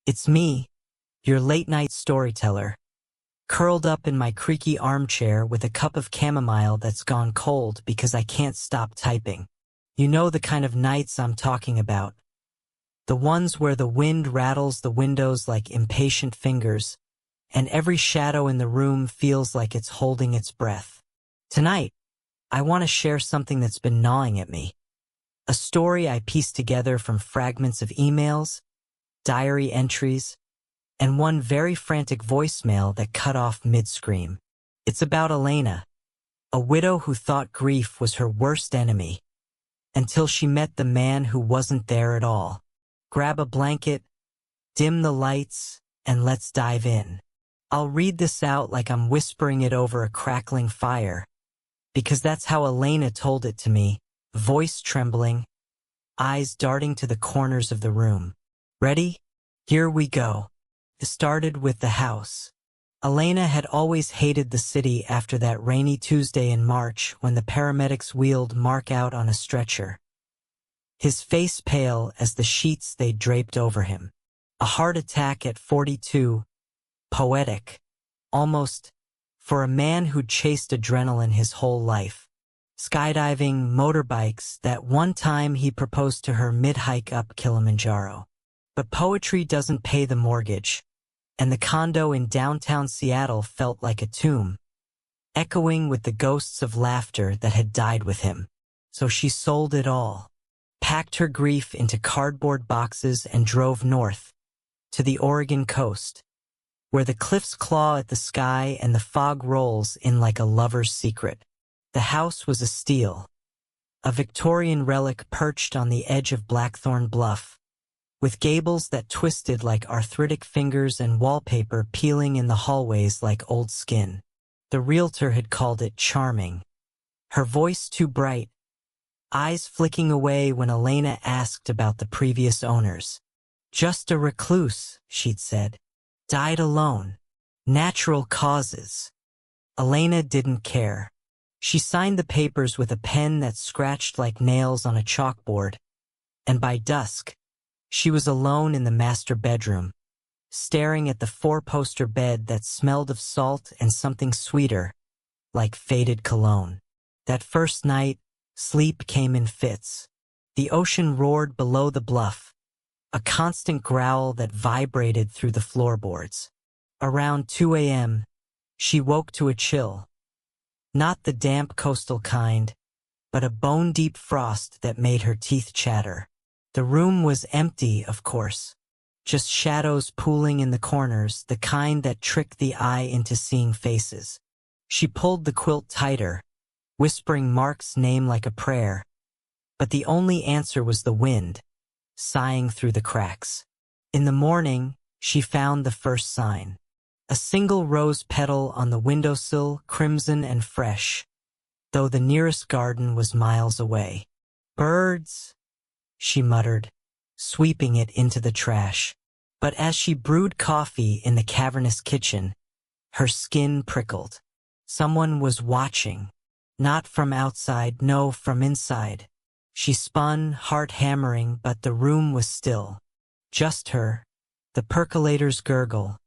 It's me, your late-night storyteller, curled up in my creaky armchair with a cup of chamomile that's gone cold because I can't stop typing. You know the kind of nights I'm talking about. The ones where the wind rattles the windows like impatient fingers, and every shadow in the room feels like it's holding its breath. Tonight, I want to share something that's been gnawing at me. A story I pieced together from fragments of emails, diary entries, and one very frantic voicemail that cut off mid-scream. It's about Elena, a widow who thought grief was her worst enemy, until she met the man who wasn't there at all. Grab a blanket, dim the lights, and let's dive in. I'll read this out like I'm whispering it over a crackling fire, because that's how Elena told it to me, voice trembling, eyes darting to the corners of the room. Ready? Here we go. It started with the house. Elena had always hated the city after that rainy Tuesday in March when the paramedics wheeled Mark out on a stretcher, his face pale as the sheets they draped over him. A heart attack at 42, poetic, almost, for a man who'd chased adrenaline his whole life. Skydiving, motorbikes, that one time he proposed to her mid-hike up Kilimanjaro. But poetry doesn't pay the mortgage, and the condo in downtown Seattle felt like a tomb, echoing with the ghosts of laughter that had died with him. So she sold it all, packed her grief into cardboard boxes and drove north, to the Oregon coast, where the cliffs claw at the sky and the fog rolls in like a lover's secret. The house was a steal, a Victorian relic perched on the edge of Blackthorn Bluff, with gables that twisted like arthritic fingers and wallpaper peeling in the hallways like old skin. The realtor had called it charming, her voice too bright, eyes flicking away when Elena asked about the previous owners. Just a recluse, she'd said. Died alone. Natural causes. Elena didn't care. She signed the papers with a pen that scratched like nails on a chalkboard, and by dusk, she was alone in the master bedroom, staring at the four-poster bed that smelled of salt and something sweeter, like faded cologne. That first night, sleep came in fits. The ocean roared below the bluff, a constant growl that vibrated through the floorboards. Around 2 a.m., she woke to a chill. Not the damp coastal kind, but a bone-deep frost that made her teeth chatter. The room was empty, of course, just shadows pooling in the corners, the kind that trick the eye into seeing faces. She pulled the quilt tighter, whispering Mark's name like a prayer, but the only answer was the wind, sighing through the cracks. In the morning, she found the first sign. A single rose petal on the windowsill, crimson and fresh, though the nearest garden was miles away. Birds, she muttered, sweeping it into the trash. But as she brewed coffee in the cavernous kitchen, her skin prickled. Someone was watching. Not from outside, no, from inside. She spun, heart hammering, but the room was still. Just her, the percolator's gurgle,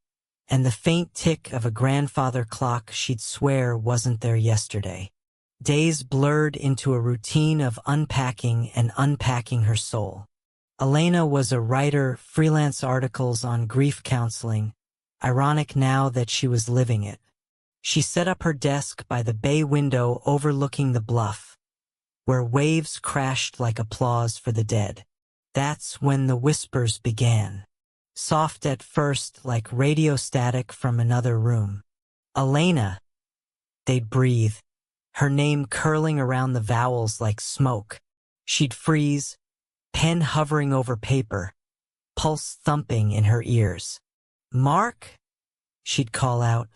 and the faint tick of a grandfather clock she'd swear wasn't there yesterday. Days blurred into a routine of unpacking and unpacking her soul. Elena was a writer, freelance articles on grief counseling, ironic now that she was living it. She set up her desk by the bay window overlooking the bluff, where waves crashed like applause for the dead. That's when the whispers began. Soft at first, like radio static from another room. Elena, they'd breathe, her name curling around the vowels like smoke. She'd freeze, pen hovering over paper, pulse thumping in her ears. Mark? She'd call out,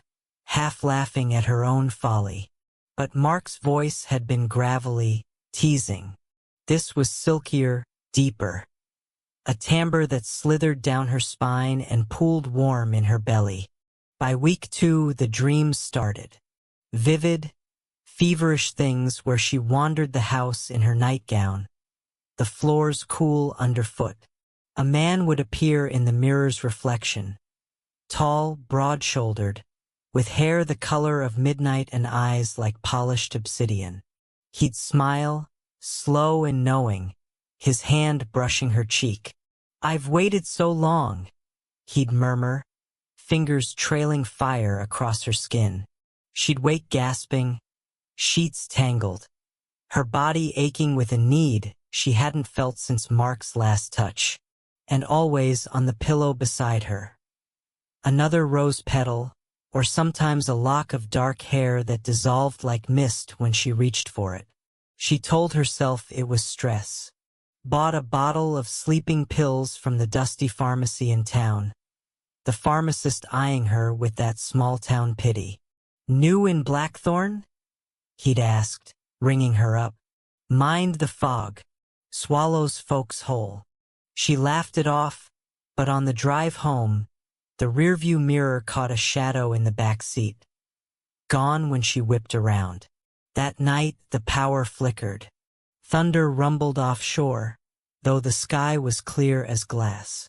half laughing at her own folly. But Mark's voice had been gravelly, teasing. This was silkier, deeper. A timbre that slithered down her spine and pooled warm in her belly. By week 2, the dreams started. Vivid, feverish things where she wandered the house in her nightgown, the floors cool underfoot, A man would appear in the mirror's reflection, tall, broad-shouldered, with hair the color of midnight and eyes like polished obsidian. He'd smile, slow and knowing, his hand brushing her cheek. "I've waited so long," he'd murmur, fingers trailing fire across her skin. She'd wake gasping, sheets tangled, her body aching with a need she hadn't felt since Mark's last touch, and always on the pillow beside her. Another rose petal, or sometimes a lock of dark hair that dissolved like mist when she reached for it. She told herself it was stress. Bought a bottle of sleeping pills from the dusty pharmacy in town, the pharmacist eyeing her with that small-town pity. "New in Blackthorn?" he'd asked, ringing her up. "Mind the fog. Swallows folks whole." She laughed it off, but on the drive home, the rearview mirror caught a shadow in the back seat. Gone when she whipped around. That night, the power flickered. Thunder rumbled offshore, though the sky was clear as glass.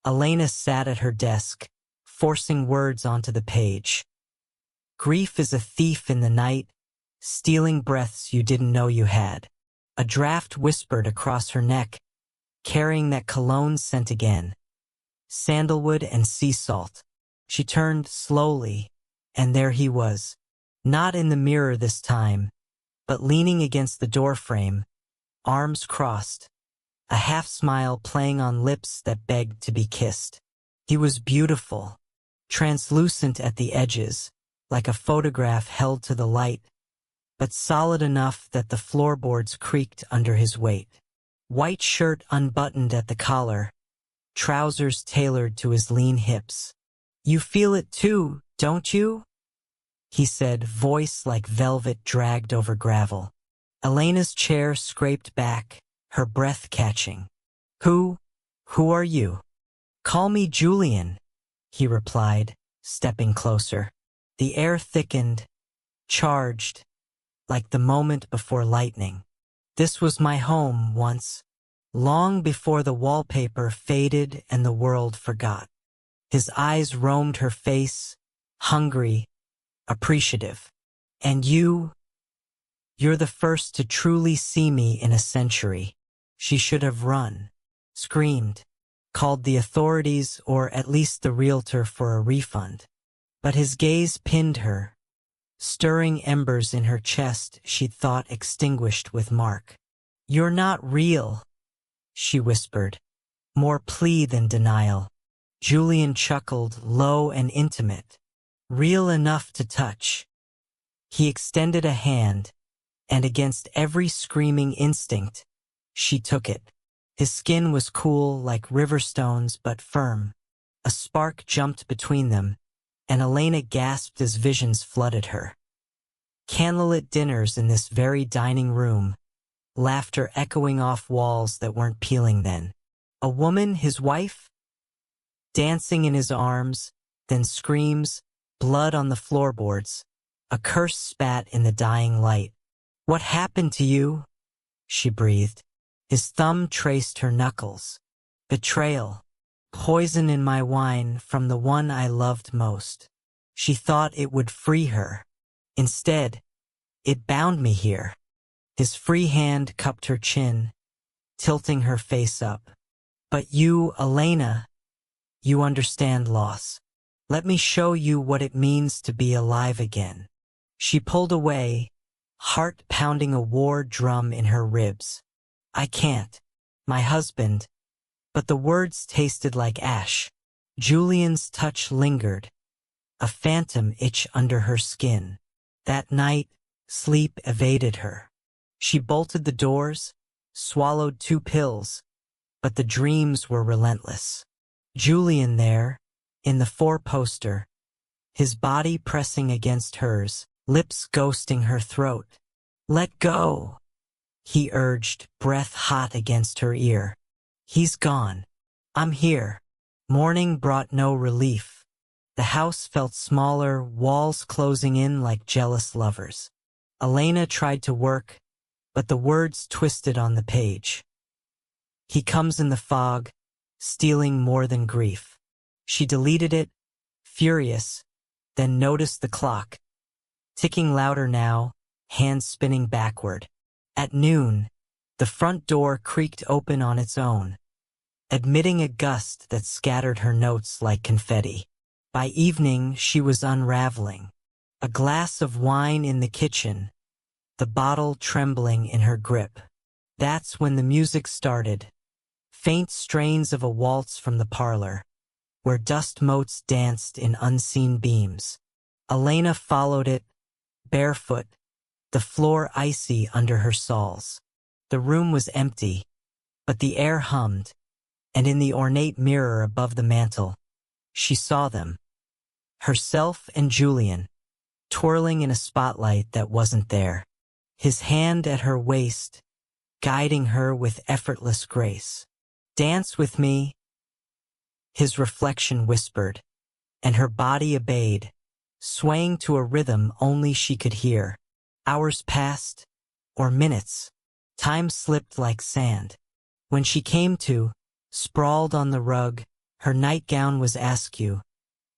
Elena sat at her desk, forcing words onto the page. "Grief is a thief in the night, stealing breaths you didn't know you had." A draft whispered across her neck, carrying that cologne scent again. Sandalwood and sea salt. She turned slowly, and there he was. Not in the mirror this time, but leaning against the doorframe, arms crossed, a half-smile playing on lips that begged to be kissed. He was beautiful, translucent at the edges, like a photograph held to the light, but solid enough that the floorboards creaked under his weight. White shirt unbuttoned at the collar, trousers tailored to his lean hips. "You feel it too, don't you?" he said, voice like velvet dragged over gravel. Elena's chair scraped back, her breath catching. Who are you?" "Call me Julian," he replied, stepping closer. The air thickened, charged, like the moment before lightning. "This was my home once, long before the wallpaper faded and the world forgot." His eyes roamed her face, hungry, appreciative. "And you're the first to truly see me in a century." She should have run, screamed, called the authorities or at least the realtor for a refund. But his gaze pinned her, stirring embers in her chest she'd thought extinguished with Mark. "You're not real," she whispered, more plea than denial. Julian chuckled, low and intimate. "Real enough to touch." He extended a hand, and against every screaming instinct, she took it. His skin was cool like river stones but firm. A spark jumped between them, and Elena gasped as visions flooded her. Candlelit dinners in this very dining room, laughter echoing off walls that weren't peeling then. A woman, his wife? Dancing in his arms, then screams, blood on the floorboards, a curse spat in the dying light. "What happened to you?" she breathed. His thumb traced her knuckles. "Betrayal. Poison in my wine from the one I loved most." She thought it would free her. Instead, it bound me here. His free hand cupped her chin, tilting her face up. "But you, Elena, you understand loss. Let me show you what it means to be alive again." She pulled away, heart pounding a war drum in her ribs. "I can't. My husband." But the words tasted like ash. Julian's touch lingered, a phantom itch under her skin. That night, sleep evaded her. She bolted the doors, swallowed 2 pills, but the dreams were relentless. Julian there, in the 4-poster, his body pressing against hers, lips ghosting her throat. "Let go," he urged, breath hot against her ear. "He's gone. I'm here." Morning brought no relief. The house felt smaller, walls closing in like jealous lovers. Elena tried to work, but the words twisted on the page. "He comes in the fog, stealing more than grief. She deleted it, furious, then noticed the clock, ticking louder now, hands spinning backward. At noon, the front door creaked open on its own, admitting a gust that scattered her notes like confetti. By evening, she was unraveling. A glass of wine in the kitchen, the bottle trembling in her grip. That's when the music started. Faint strains of a waltz from the parlor, where dust motes danced in unseen beams. Elena followed it, barefoot, the floor icy under her soles. The room was empty, but the air hummed, and in the ornate mirror above the mantel, she saw them. Herself and Julian, twirling in a spotlight that wasn't there. His hand at her waist, guiding her with effortless grace. "Dance with me," his reflection whispered, and her body obeyed, swaying to a rhythm only she could hear. Hours passed, or minutes. Time slipped like sand. When she came to, sprawled on the rug, her nightgown was askew,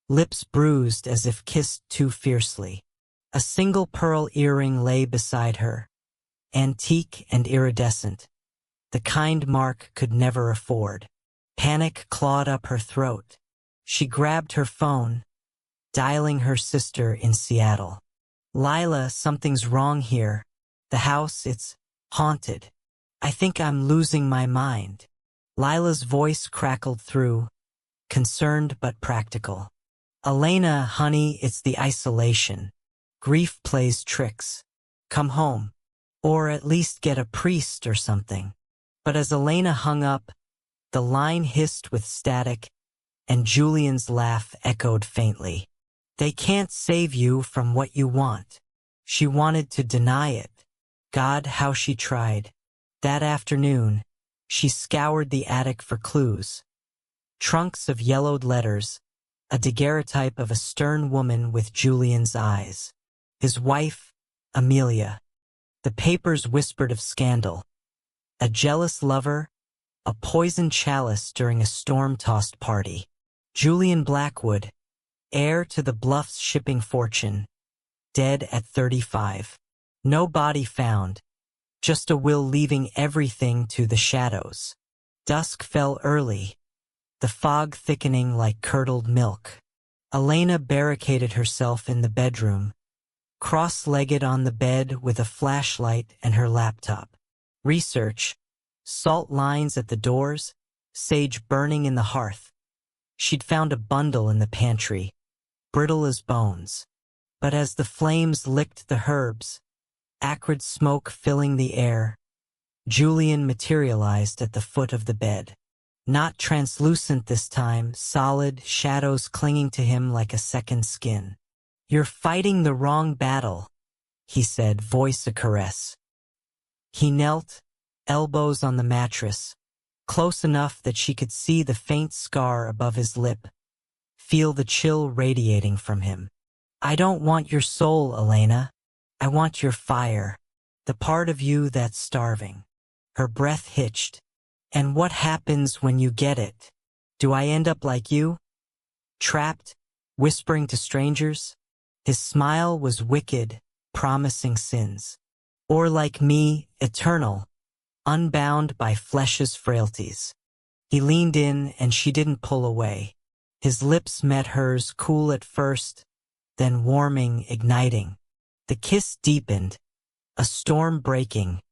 lips bruised as if kissed too fiercely. A single pearl earring lay beside her, antique and iridescent, the kind Mark could never afford. Panic clawed up her throat. She grabbed her phone, dialing her sister in Seattle. "Lila, something's wrong here. The house, it's haunted. I think I'm losing my mind." Lila's voice crackled through, concerned but practical. "Elena, honey, it's the isolation. Grief plays tricks. Come home. Or at least get a priest or something." But as Elena hung up, the line hissed with static, and Julian's laugh echoed faintly. "They can't save you from what you want." She wanted to deny it. God, how she tried. That afternoon, she scoured the attic for clues. Trunks of yellowed letters, a daguerreotype of a stern woman with Julian's eyes. His wife, Amelia. The papers whispered of scandal. A jealous lover, a poisoned chalice during a storm-tossed party. Julian Blackwood, heir to the Bluffs shipping fortune, dead at 35. No body found, just a will leaving everything to the shadows. Dusk fell early, the fog thickening like curdled milk. Elena barricaded herself in the bedroom, cross-legged on the bed with a flashlight and her laptop. Research, salt lines at the doors, sage burning in the hearth. She'd found a bundle in the pantry, brittle as bones. But as the flames licked the herbs, acrid smoke filling the air, Julian materialized at the foot of the bed. Not translucent this time, solid, shadows clinging to him like a second skin. "You're fighting the wrong battle," he said, voice a caress. He knelt, elbows on the mattress, close enough that she could see the faint scar above his lip, feel the chill radiating from him. "I don't want your soul, Elena. I want your fire, the part of you that's starving." Her breath hitched. "And what happens when you get it? Do I end up like you? Trapped, whispering to strangers?" His smile was wicked, promising sins. "Or like me, eternal, unbound by flesh's frailties." He leaned in and she didn't pull away. His lips met hers, cool at first, then warming, igniting. The kiss deepened, a storm breaking,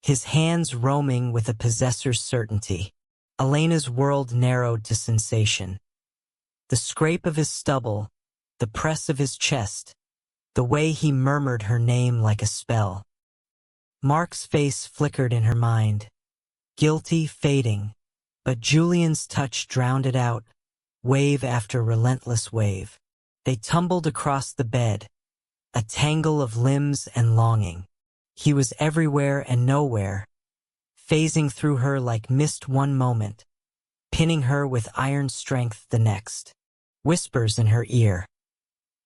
his hands roaming with a possessor's certainty. Elena's world narrowed to sensation. The scrape of his stubble, the press of his chest, the way he murmured her name like a spell. Mark's face flickered in her mind, guilty, fading, but Julian's touch drowned it out, wave after relentless wave. They tumbled across the bed, a tangle of limbs and longing. He was everywhere and nowhere, phasing through her like mist one moment, pinning her with iron strength the next. Whispers in her ear.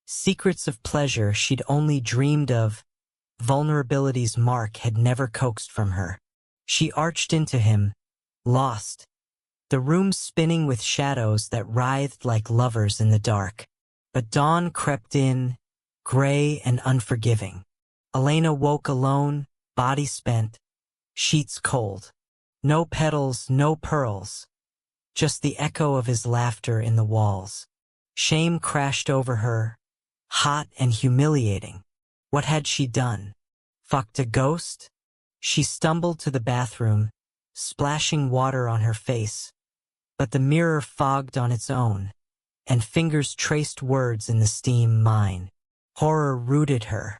Secrets of pleasure she'd only dreamed of, vulnerabilities Mark had never coaxed from her. She arched into him, lost, the room spinning with shadows that writhed like lovers in the dark. But dawn crept in, gray and unforgiving. Elena woke alone, body spent, sheets cold. No petals, no pearls, just the echo of his laughter in the walls. Shame crashed over her, hot and humiliating. What had she done? Fucked a ghost? She stumbled to the bathroom, splashing water on her face, but the mirror fogged on its own, and fingers traced words in the steam mine. Horror rooted her.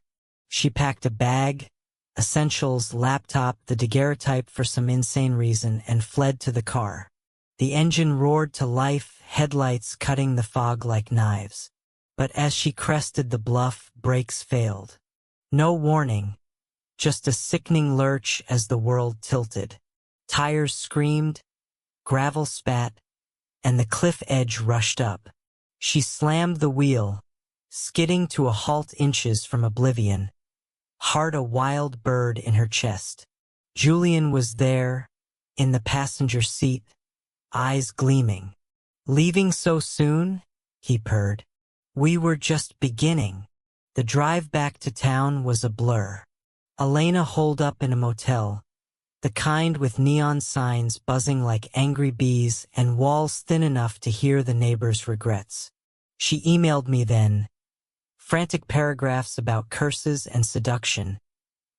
She packed a bag, essentials, laptop, the daguerreotype for some insane reason, and fled to the car. The engine roared to life, headlights cutting the fog like knives. But as she crested the bluff, brakes failed. No warning, just a sickening lurch as the world tilted. Tires screamed, gravel spat, and the cliff edge rushed up. She slammed the wheel, skidding to a halt inches from oblivion, heart a wild bird in her chest. Julian was there, in the passenger seat, eyes gleaming. "Leaving so soon?" he purred. "We were just beginning." The drive back to town was a blur. Elena holed up in a motel, the kind with neon signs buzzing like angry bees and walls thin enough to hear the neighbors' regrets. She emailed me then, frantic paragraphs about curses and seduction,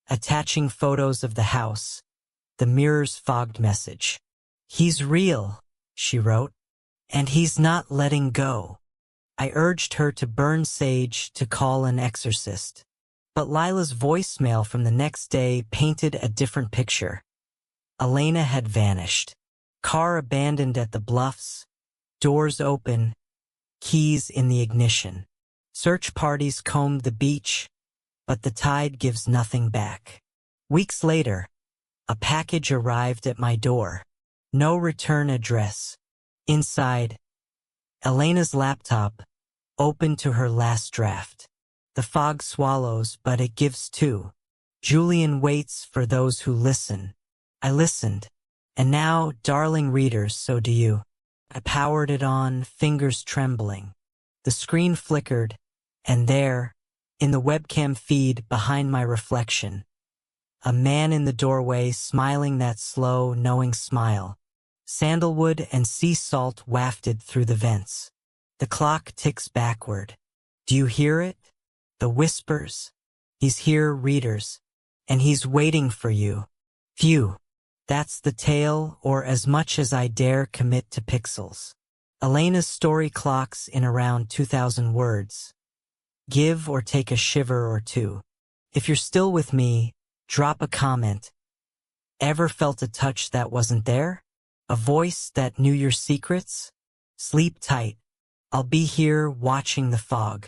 attaching photos of the house, the mirror's fogged message. "He's real," she wrote, "and he's not letting go." I urged her to burn sage, to call an exorcist. But Lila's voicemail from the next day painted a different picture. Elena had vanished. Car abandoned at the bluffs, doors open, keys in the ignition. Search parties combed the beach, but the tide gives nothing back. Weeks later, a package arrived at my door. No return address. Inside, Elena's laptop, open to her last draft. The fog swallows, but it gives too. Julian waits for those who listen. I listened. And now, darling readers, so do you. I powered it on, fingers trembling. The screen flickered, and there, in the webcam feed behind my reflection, a man in the doorway smiling that slow, knowing smile. Sandalwood and sea salt wafted through the vents. The clock ticks backward. Do you hear it? The whispers. He's here, readers, and he's waiting for you. Phew. That's the tale, or as much as I dare commit to pixels. Elena's story clocks in around 2,000 words. Give or take a shiver or two. If you're still with me, drop a comment. Ever felt a touch that wasn't there? A voice that knew your secrets? Sleep tight. I'll be here watching the fog.